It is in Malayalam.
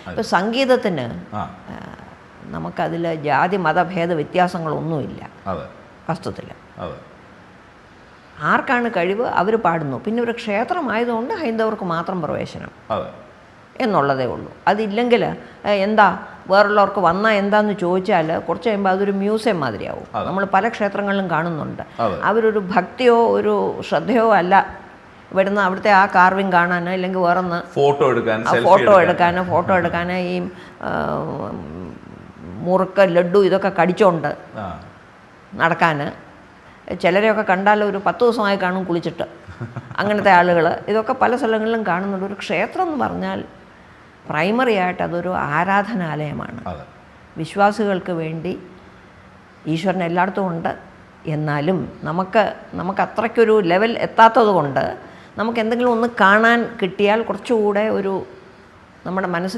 ഇപ്പോൾ സംഗീതത്തിന് നമുക്കതിൽ ജാതി മതഭേദ വ്യത്യാസങ്ങളൊന്നുമില്ല വസ്തുത്തിൽ. ആർക്കാണ് കഴിവ് അവർ പാടുന്നു. പിന്നെ ഒരു ക്ഷേത്രമായതുകൊണ്ട് ഹൈന്ദവർക്ക് മാത്രം പ്രവേശനം എന്നുള്ളതേ ഉള്ളൂ. അതില്ലെങ്കിൽ എന്താ വേറുള്ളവർക്ക് വന്നാൽ എന്താണെന്ന് ചോദിച്ചാൽ കുറച്ച് കഴിയുമ്പോൾ അതൊരു മ്യൂസിയം മാതിരിയാവും. നമ്മൾ പല ക്ഷേത്രങ്ങളിലും കാണുന്നുണ്ട്. അവരൊരു ഭക്തിയോ ഒരു ശ്രദ്ധയോ അല്ല ഇവിടുന്ന് അവിടുത്തെ ആ കാർവിങ് കാണാനോ ഇല്ലെങ്കിൽ വേറൊന്ന് ഫോട്ടോ എടുക്കാനോ ഈ മുറുക്ക് ലഡ്ഡു ഇതൊക്കെ കടിച്ചോണ്ട് നടക്കാൻ ചിലരെയൊക്കെ കണ്ടാൽ ഒരു 10 ദിവസമായി കാണും കുളിച്ചിട്ട്. അങ്ങനത്തെ ആളുകൾ ഇതൊക്കെ പല സ്ഥലങ്ങളിലും കാണുന്നുണ്ട്. ഒരു ക്ഷേത്രം എന്ന് പറഞ്ഞാൽ പ്രൈമറി ആയിട്ട് അതൊരു ആരാധനാലയമാണ്. വിശ്വാസികൾക്ക് വേണ്ടി ഈശ്വരൻ എല്ലായിടത്തും ഉണ്ട്. എന്നാലും നമുക്ക് അത്രയ്ക്കൊരു ലെവൽ എത്താത്തത് കൊണ്ട് നമുക്ക് എന്തെങ്കിലും ഒന്ന് കാണാൻ കിട്ടിയാൽ കുറച്ചുകൂടെ ഒരു നമ്മുടെ മനസ്സിൽ